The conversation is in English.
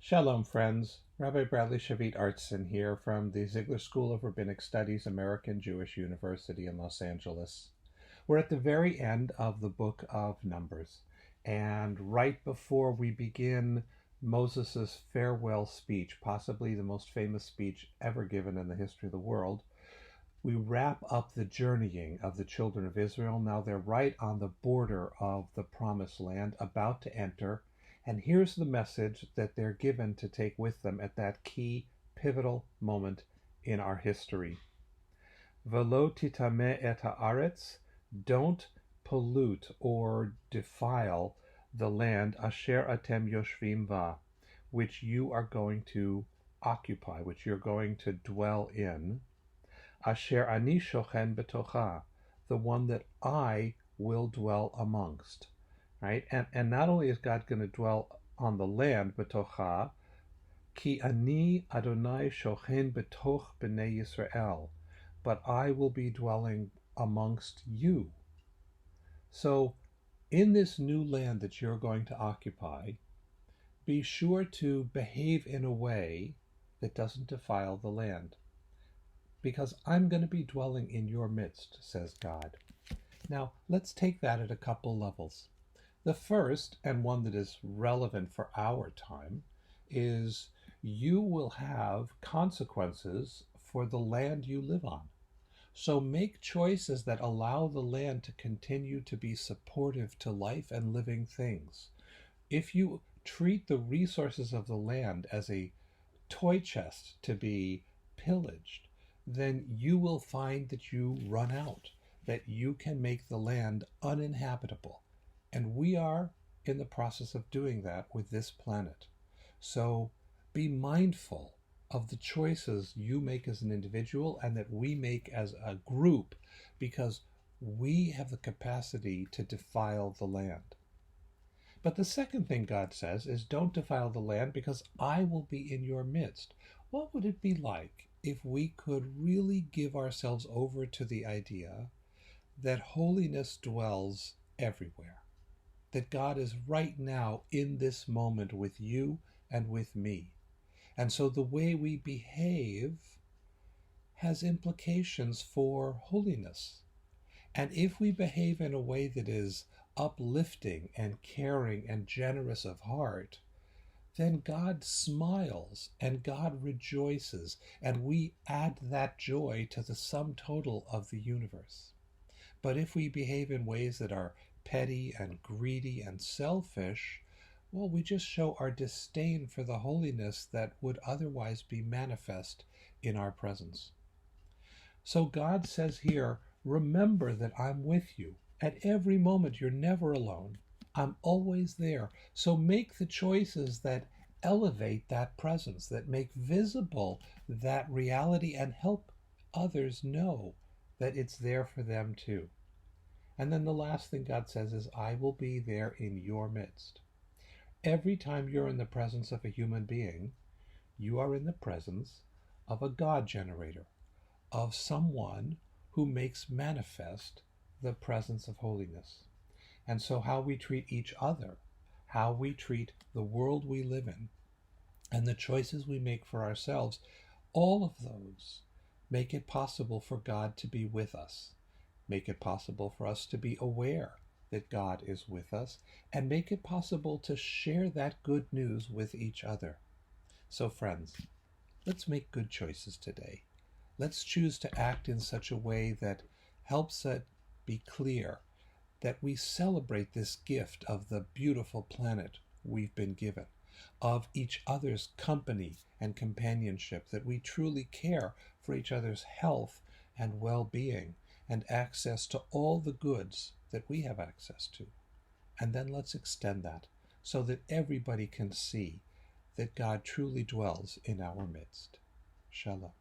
Shalom, friends. Rabbi Bradley Shavit Artson here from the Ziegler School of Rabbinic Studies, American Jewish University in Los Angeles. We're at the very end of the book of Numbers, and right before we begin Moses' farewell speech, possibly the most famous speech ever given in the history of the world, we wrap up the journeying of the children of Israel. Now they're right on the border of the Promised Land, about to enter. And here's the message that they're given to take with them at that key, pivotal moment in our history. Velo titameh et haaretz, don't pollute or defile the land asher atem yoshvim va, which you are going to occupy, which you're going to dwell in. Asher ani shochen betocha, the one that I will dwell amongst. Right? And not only is God going to dwell on the land, betocha, ki ani Adonai shochen betoch b'nei Yisrael, but I will be dwelling amongst you. So, in this new land that you're going to occupy, be sure to behave in a way that doesn't defile the land, because I'm going to be dwelling in your midst, says God. Now, let's take that at a couple levels. The first, and one that is relevant for our time, is you will have consequences for the land you live on. So make choices that allow the land to continue to be supportive to life and living things. If you treat the resources of the land as a toy chest to be pillaged, then you will find that you run out, that you can make the land uninhabitable. And we are in the process of doing that with this planet. So be mindful of the choices you make as an individual and that we make as a group, because we have the capacity to defile the land. But the second thing God says is, don't defile the land because I will be in your midst. What would it be like if we could really give ourselves over to the idea that holiness dwells everywhere? That God is right now in this moment with you and with me. And so the way we behave has implications for holiness. And if we behave in a way that is uplifting and caring and generous of heart, then God smiles and God rejoices, and we add that joy to the sum total of the universe. But if we behave in ways that are petty and greedy and selfish, well, we just show our disdain for the holiness that would otherwise be manifest in our presence. So God says here, remember that I'm with you. At every moment, you're never alone. I'm always there. So make the choices that elevate that presence, that make visible that reality, and help others know that it's there for them too. And then the last thing God says is, I will be there in your midst. Every time you're in the presence of a human being, you are in the presence of a God generator, of someone who makes manifest the presence of holiness. And so how we treat each other, how we treat the world we live in, and the choices we make for ourselves, all of those make it possible for God to be with us. Make it possible for us to be aware that God is with us, and make it possible to share that good news with each other. So friends, let's make good choices today. Let's choose to act in such a way that helps it be clear that we celebrate this gift of the beautiful planet we've been given, of each other's company and companionship, that we truly care for each other's health and well-being, and access to all the goods that we have access to. And then let's extend that so that everybody can see that God truly dwells in our midst. Shalom.